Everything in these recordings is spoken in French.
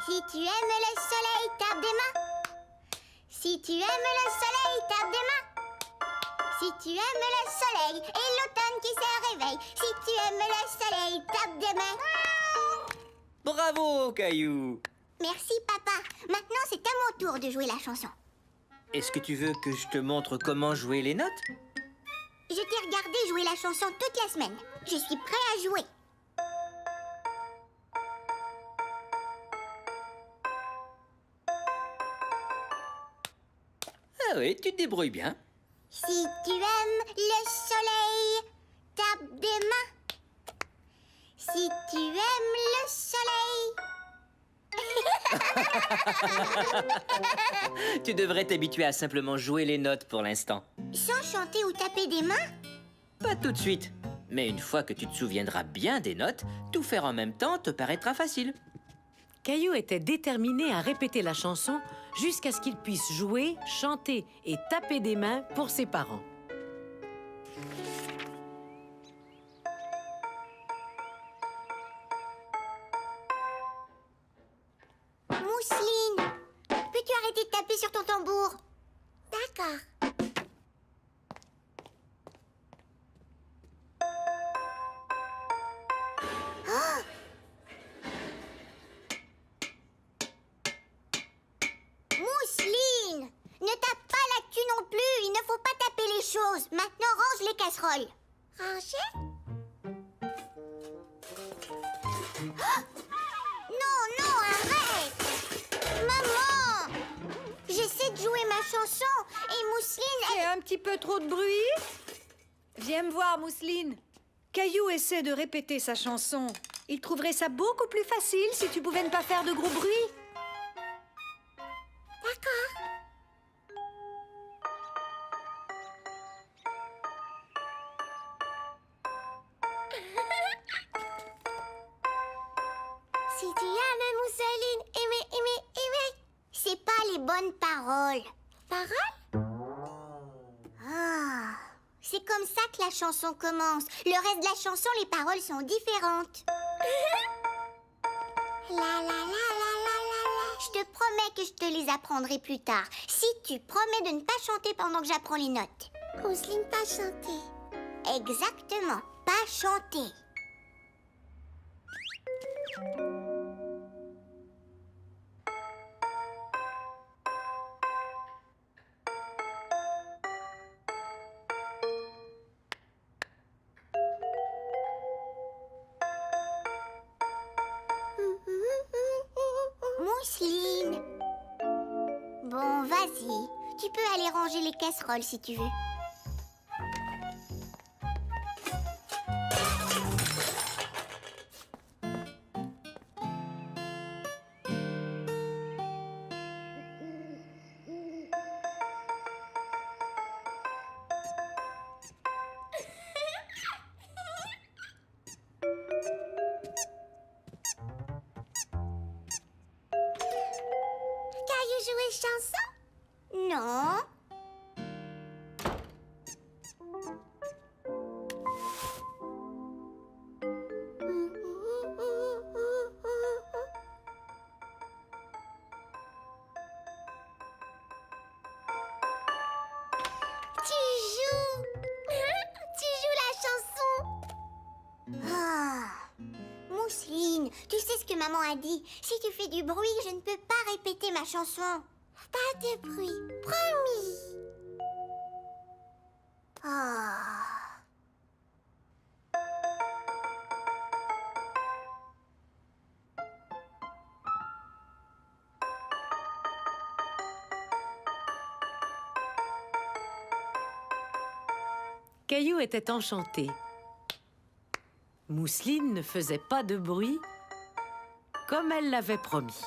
Si tu aimes le soleil, tape des mains. Si tu aimes le soleil, tape des mains. Si tu aimes le soleil et l'automne qui se réveille. Si tu aimes le soleil, tape des mains. Bravo, Caillou! Merci, papa. Maintenant, c'est à mon tour de jouer la chanson. Est-ce que tu veux que je te montre comment jouer les notes? Je t'ai regardé jouer la chanson toute la semaine. Je suis prêt à jouer. Ah oui, tu te débrouilles bien. Si tu aimes le soleil, tape des mains. Si tu aimes le soleil... Tu devrais t'habituer à simplement jouer les notes pour l'instant. Sans chanter ou taper des mains? Pas tout de suite. Mais une fois que tu te souviendras bien des notes, tout faire en même temps te paraîtra facile. Caillou était déterminé à répéter la chanson jusqu'à ce qu'il puisse jouer, chanter et taper des mains pour ses parents. Mousseline, peux-tu arrêter de taper sur ton tambour? D'accord. Oh! Mousseline, ne tape pas là-dessus non plus. Il ne faut pas taper les choses. Maintenant, range les casseroles. Ranger? Oh! Non, non, arrête! Maman! J'essaie de jouer ma chanson et Mousseline, C'est un petit peu trop de bruit? Viens me voir, Mousseline. Caillou essaie de répéter sa chanson. Il trouverait ça beaucoup plus facile si tu pouvais ne pas faire de gros bruit. D'accord. Si tu aimes Mousseline, aimer. C'est pas les bonnes paroles. Paroles? Ah, c'est comme ça que la chanson commence. Le reste de la chanson, les paroles sont différentes. La la la la la la la. Je te promets que je te les apprendrai plus tard. Si tu promets de ne pas chanter pendant que j'apprends les notes. Mousseline, pas chanter. Exactement, pas chanter. Mousseline. Bon, vas-y. Tu peux aller ranger les casseroles si tu veux. Caillou jouer chanson? Non. Tu joues. Tu joues la chanson. Ah. Mousseline, tu sais ce que maman a dit. Si tu fais du bruit, je ne peux pas répéter ma chanson. Pas de bruit, promis. Ah. Caillou était enchanté. Mousseline ne faisait pas de bruit, comme elle l'avait promis.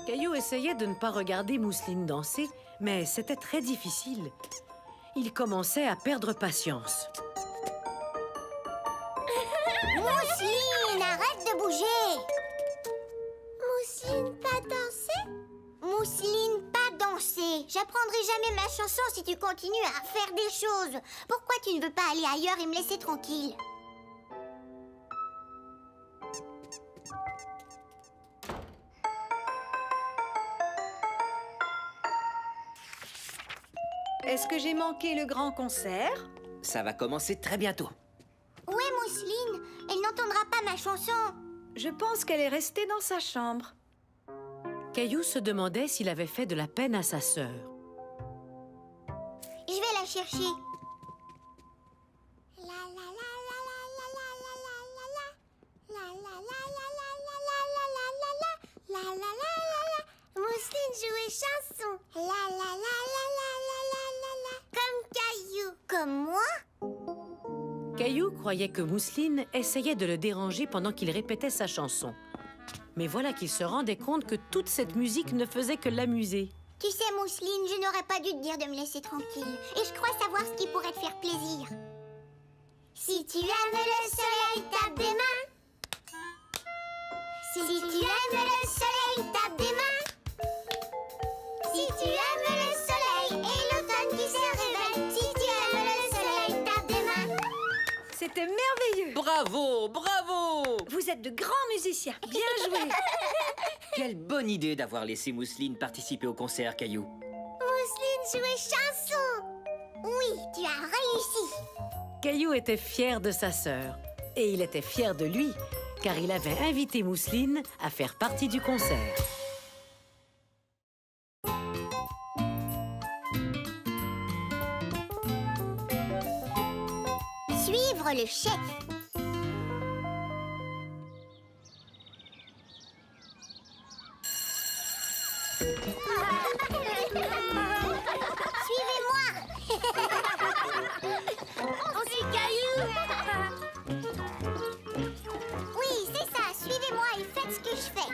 Caillou essayait de ne pas regarder Mousseline danser, mais c'était très difficile. Il commençait à perdre patience. Mousseline, arrête de bouger. Mousseline, pas danser? Mousseline, pas danser. pensé. J'apprendrai jamais ma chanson si tu continues à faire des choses. Pourquoi tu ne veux pas aller ailleurs et me laisser tranquille? Est-ce que j'ai manqué le grand concert? Ça va commencer très bientôt. Où est Mousseline? Elle n'entendra pas ma chanson. Je pense qu'elle est restée dans sa chambre. Caillou se demandait s'il avait fait de la peine à sa sœur. Je vais la chercher. Mousseline jouait chanson. Comme Caillou. Comme moi? Caillou croyait que Mousseline essayait de le déranger pendant qu'il répétait sa chanson. Mais voilà qu'il se rendait compte que toute cette musique ne faisait que l'amuser. Tu sais, Mousseline, je n'aurais pas dû te dire de me laisser tranquille. Et je crois savoir ce qui pourrait te faire plaisir. Si tu aimes le soleil, tape des mains. Si tu aimes le soleil, tape des mains. Si tu aimes le soleil et l'automne qui se réveille. Si tu aimes le soleil, tape des mains. C'était merveilleux! Bravo, bravo! Vous êtes de grands musiciens. Bien joué! Quelle bonne idée d'avoir laissé Mousseline participer au concert, Caillou. Mousseline jouait chanson. Oui, tu as réussi. Caillou était fier de sa sœur. Et il était fier de lui, car il avait invité Mousseline à faire partie du concert. Suivre le chef. Suivez-moi. On suit Caillou. Oui, c'est ça. Suivez-moi et faites ce que je fais.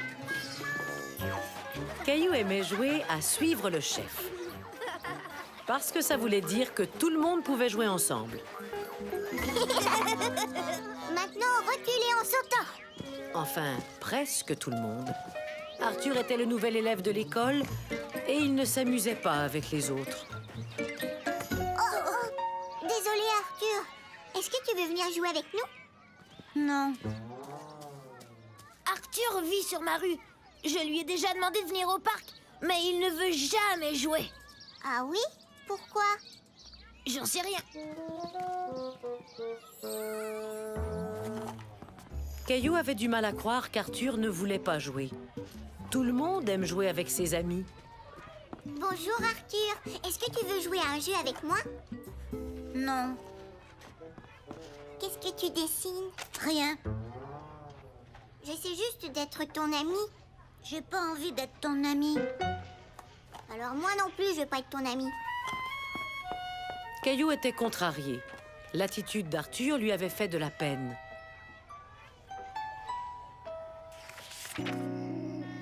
Caillou aimait jouer à suivre le chef. Parce que ça voulait dire que tout le monde pouvait jouer ensemble. Maintenant, reculez en sautant. Enfin, presque tout le monde. Arthur était le nouvel élève de l'école et il ne s'amusait pas avec les autres. Oh. Désolé, Arthur. Est-ce que tu veux venir jouer avec nous? Non. Arthur vit sur ma rue. Je lui ai déjà demandé de venir au parc, mais il ne veut jamais jouer. Ah oui? Pourquoi? J'en sais rien. Caillou avait du mal à croire qu'Arthur ne voulait pas jouer. Tout le monde aime jouer avec ses amis. Bonjour, Arthur. Est-ce que tu veux jouer à un jeu avec moi? Non, Qu'est-ce que tu dessines? rien. J'essaie juste d'être ton ami. J'ai pas envie d'être ton ami. Alors moi non plus, je veux pas être ton ami. Caillou était contrarié. L'attitude d'Arthur lui avait fait de la peine.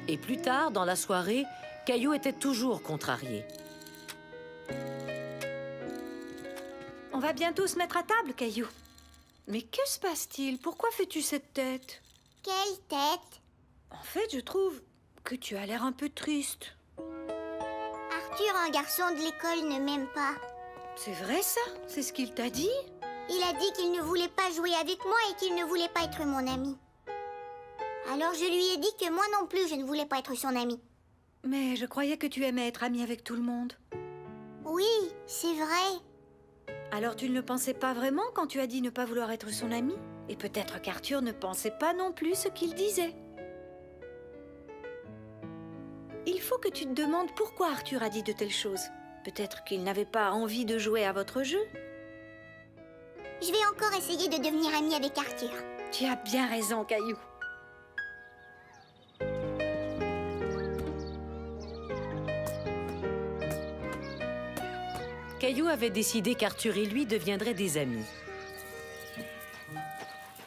Et plus tard, dans la soirée, Caillou était toujours contrarié. On va bientôt se mettre à table, Caillou. Mais que se passe-t-il? Pourquoi fais-tu cette tête? Quelle tête? En fait, je trouve que tu as l'air un peu triste. Arthur, un garçon de l'école, ne m'aime pas. C'est vrai ça? C'est ce qu'il t'a dit? Il a dit qu'il ne voulait pas jouer avec moi et qu'il ne voulait pas être mon ami. Alors je lui ai dit que moi non plus, je ne voulais pas être son ami. Mais je croyais que tu aimais être ami avec tout le monde. Oui, c'est vrai. Alors tu ne le pensais pas vraiment quand tu as dit ne pas vouloir être son ami? Et peut-être qu'Arthur ne pensait pas non plus ce qu'il disait. Il faut que tu te demandes pourquoi Arthur a dit de telles choses. Peut-être qu'il n'avait pas envie de jouer à votre jeu. Je vais encore essayer de devenir amie avec Arthur. Tu as bien raison, Caillou. Caillou avait décidé qu'Arthur et lui deviendraient des amis.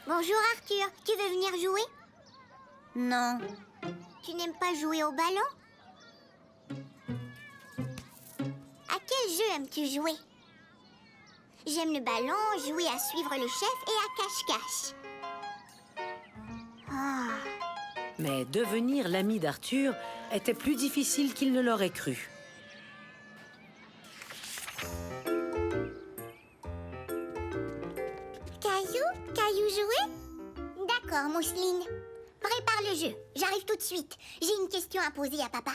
Bonjour Arthur, tu veux venir jouer? Non, Tu n'aimes pas jouer au ballon? À quel jeu aimes-tu jouer? J'aime le ballon, jouer à suivre le chef et à cache-cache. Ah, Mais devenir l'ami d'Arthur était plus difficile qu'il ne l'aurait cru. jouer? D'accord, Mousseline. Prépare le jeu. J'arrive tout de suite. J'ai une question à poser à papa.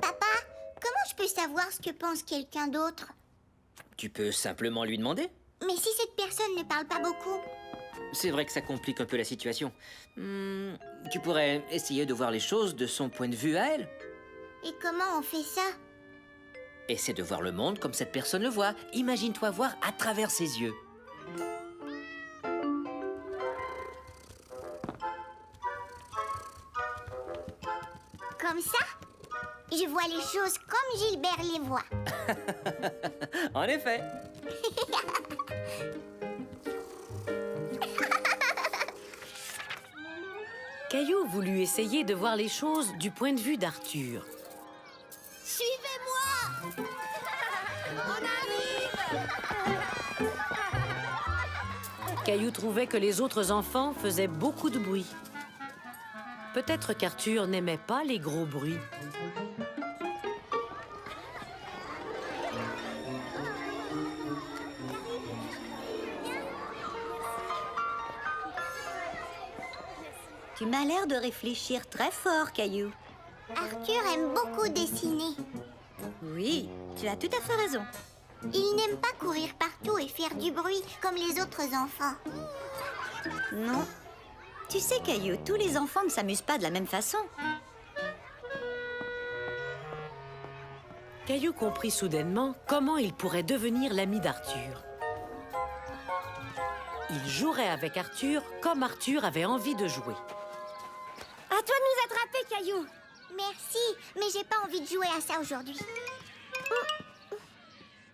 Papa, comment je peux savoir ce que pense quelqu'un d'autre? Tu peux simplement lui demander. Mais si cette personne ne parle pas beaucoup? C'est vrai que ça complique un peu la situation. Tu pourrais essayer de voir les choses de son point de vue à elle. Et comment on fait ça? Essaie de voir le monde comme cette personne le voit. Imagine-toi voir à travers ses yeux. Comme ça? Je vois les choses comme Gilbert les voit. En effet. Caillou voulut essayer de voir les choses du point de vue d'Arthur. Suivez-moi! On arrive! Caillou trouvait que les autres enfants faisaient beaucoup de bruit. Peut-être qu'Arthur n'aimait pas les gros bruits. Tu m'as l'air de réfléchir très fort, Caillou. Arthur aime beaucoup dessiner. Oui, tu as tout à fait raison. Il n'aime pas courir partout et faire du bruit comme les autres enfants. Non. Tu sais, Caillou, tous les enfants ne s'amusent pas de la même façon. Caillou comprit soudainement comment il pourrait devenir l'ami d'Arthur. Il jouerait avec Arthur comme Arthur avait envie de jouer. À toi de nous attraper, Caillou! Merci, mais j'ai pas envie de jouer à ça aujourd'hui.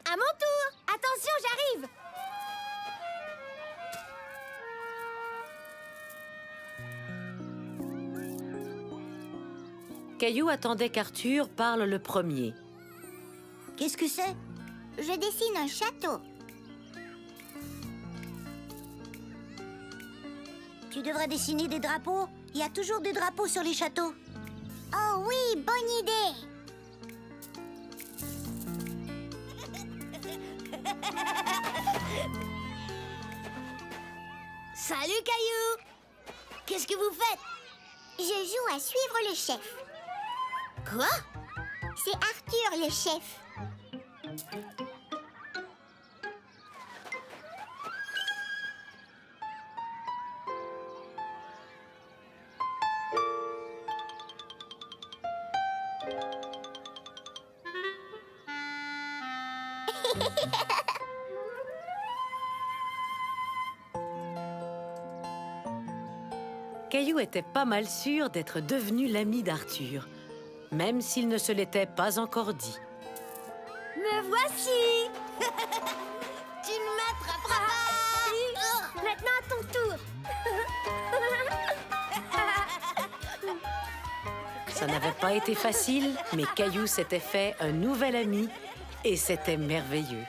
À mon tour! Attention, j'arrive! Caillou attendait qu'Arthur parle le premier. Qu'est-ce que c'est? Je dessine un château. Tu devrais dessiner des drapeaux. Il y a toujours des drapeaux sur les châteaux. Oh oui, bonne idée. Salut, Caillou! Qu'est-ce que vous faites? Je joue à suivre le chef. Quoi? C'est Arthur le chef. Caillou était pas mal sûr d'être devenu l'ami d'Arthur, même s'il ne se l'était pas encore dit. Me voici! Tu ne m'attraperas pas! Maintenant à ton tour! Ça n'avait pas été facile, mais Caillou s'était fait un nouvel ami et c'était merveilleux.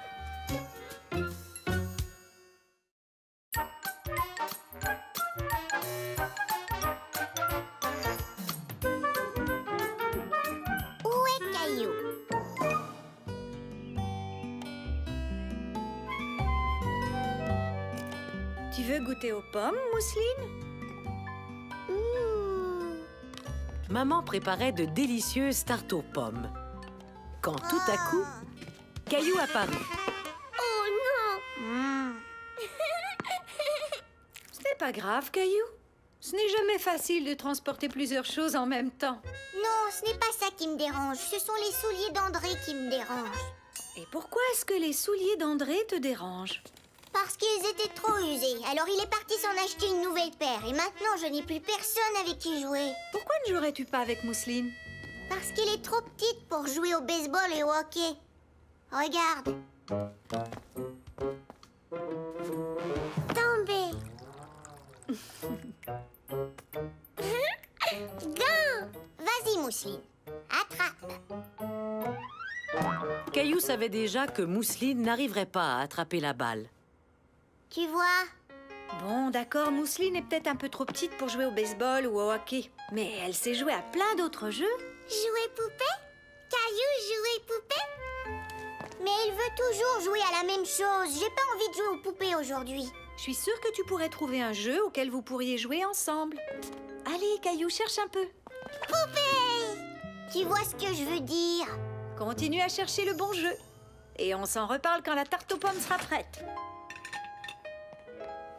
Où est Caillou? Tu veux goûter aux pommes, Mousseline? Maman préparait de délicieuses tartes aux pommes. Quand tout à coup, Caillou apparut. Oh non! Ce n'est pas grave, Caillou. Ce n'est jamais facile de transporter plusieurs choses en même temps. Non, ce n'est pas ça qui me dérange. Ce sont les souliers d'André qui me dérangent. Et pourquoi est-ce que les souliers d'André te dérangent? Parce qu'ils étaient trop usés. Alors il est parti s'en acheter une nouvelle paire. Et maintenant, je n'ai plus personne avec qui jouer. Pourquoi ne jouerais-tu pas avec Mousseline? Parce qu'elle est trop petite pour jouer au baseball et au hockey. Regarde. Tombé. Gant. Vas-y, Mousseline. Attrape. Caillou savait déjà que Mousseline n'arriverait pas à attraper la balle. Tu vois? Bon, d'accord, Mousseline est peut-être un peu trop petite pour jouer au baseball ou au hockey. Mais elle sait jouer à plein d'autres jeux. Jouer poupée? Caillou jouer poupée? Mais elle veut toujours jouer à la même chose. J'ai pas envie de jouer aux poupées aujourd'hui. Je suis sûre que tu pourrais trouver un jeu auquel vous pourriez jouer ensemble. Allez, Caillou, cherche un peu. Poupée! Tu vois ce que je veux dire? Continue à chercher le bon jeu. Et on s'en reparle quand la tarte aux pommes sera prête.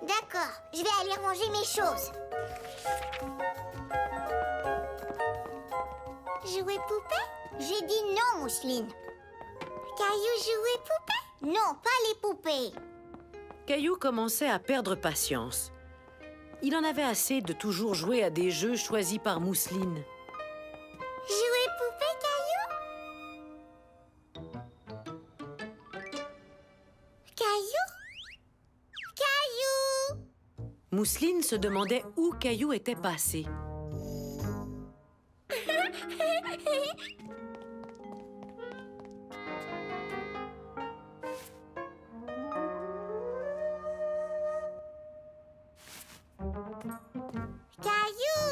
D'accord, je vais aller ranger mes choses. Jouer poupée? J'ai dit non, Mousseline. Caillou, jouer poupée? Non, pas les poupées. Caillou commençait à perdre patience. Il en avait assez de toujours jouer à des jeux choisis par Mousseline. Jouer poupée, Caillou? Caillou? Caillou? Mousseline se demandait où Caillou était passé. Caillou?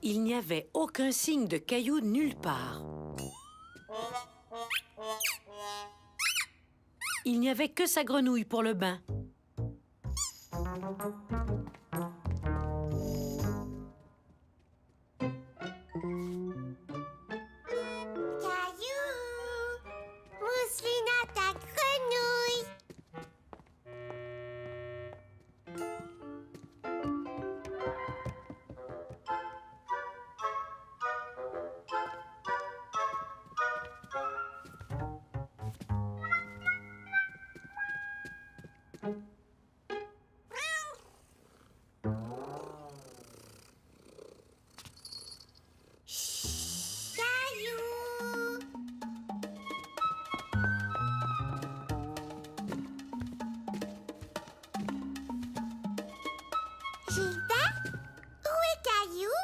Il n'y avait aucun signe de Caillou nulle part. Il n'y avait que sa grenouille pour le bain. Caillou? Mousseline a ta grenouille. Caillou? Gilbert? Où est Caillou?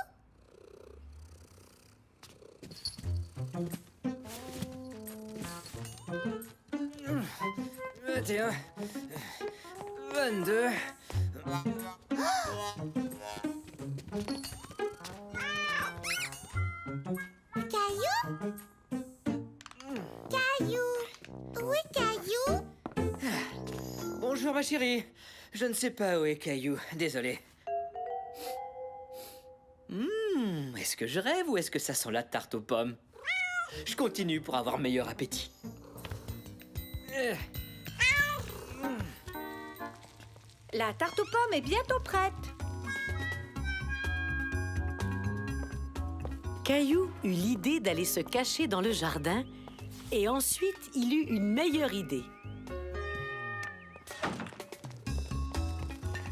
Vingt-et-un, 22. Caillou? Caillou? Où est Caillou? Bonjour ma chérie. Je ne sais pas où est Caillou, désolé. Est-ce que je rêve ou est-ce que ça sent la tarte aux pommes? Je continue pour avoir meilleur appétit. La tarte aux pommes est bientôt prête. Caillou eut l'idée d'aller se cacher dans le jardin et ensuite il eut une meilleure idée.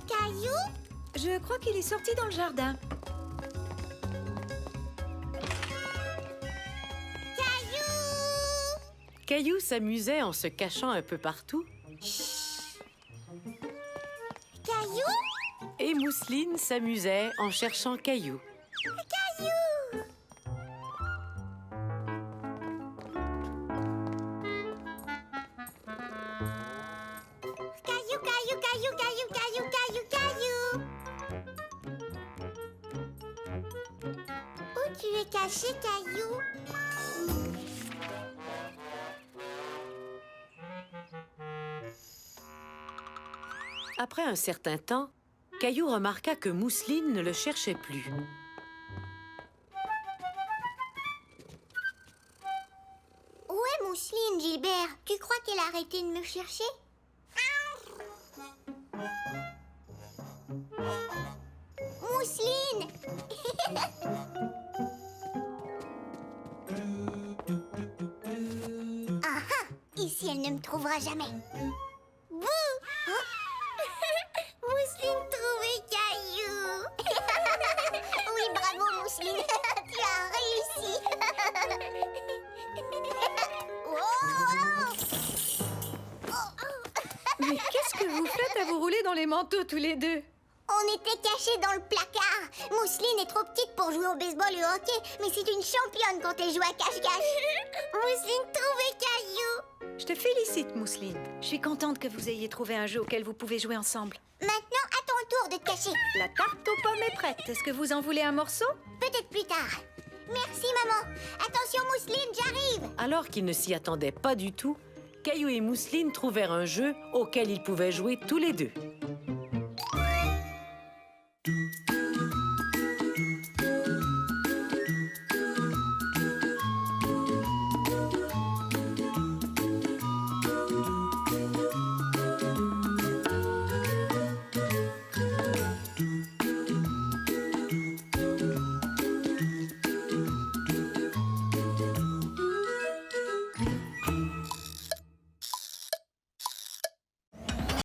Caillou? Je crois qu'il est sorti dans le jardin. Caillou? Caillou s'amusait en se cachant un peu partout Caillou? et Mousseline s'amusait en cherchant Caillou. Caillou? Caillou, caillou, caillou, caillou, caillou, caillou, caillou. Où tu es caché, Caillou? Après un certain temps, Caillou remarqua que Mousseline ne le cherchait plus. Où est Mousseline, Gilbert? Tu crois qu'elle a arrêté de me chercher? Mousseline! Ah ah! Ici, elle ne me trouvera jamais. Bouh! Hein? Mousseline trouvée Caillou! Oui, bravo, Mousseline! Tu as réussi! Mais qu'est-ce que vous faites à vous rouler dans les manteaux tous les deux? On On était cachés dans le placard. Mousseline est trop petite pour jouer au baseball et au hockey, mais c'est une championne quand elle joue à cache-cache. Mousseline trouvait Caillou. Je te félicite, Mousseline. Je suis contente que vous ayez trouvé un jeu auquel vous pouvez jouer ensemble. Maintenant, à ton tour de te cacher. La tarte aux pommes est prête. Est-ce que vous en voulez un morceau? Peut-être plus tard. Merci, maman. Attention, Mousseline, j'arrive. Alors qu'ils ne s'y attendaient pas du tout, Caillou et Mousseline trouvèrent un jeu auquel ils pouvaient jouer tous les deux.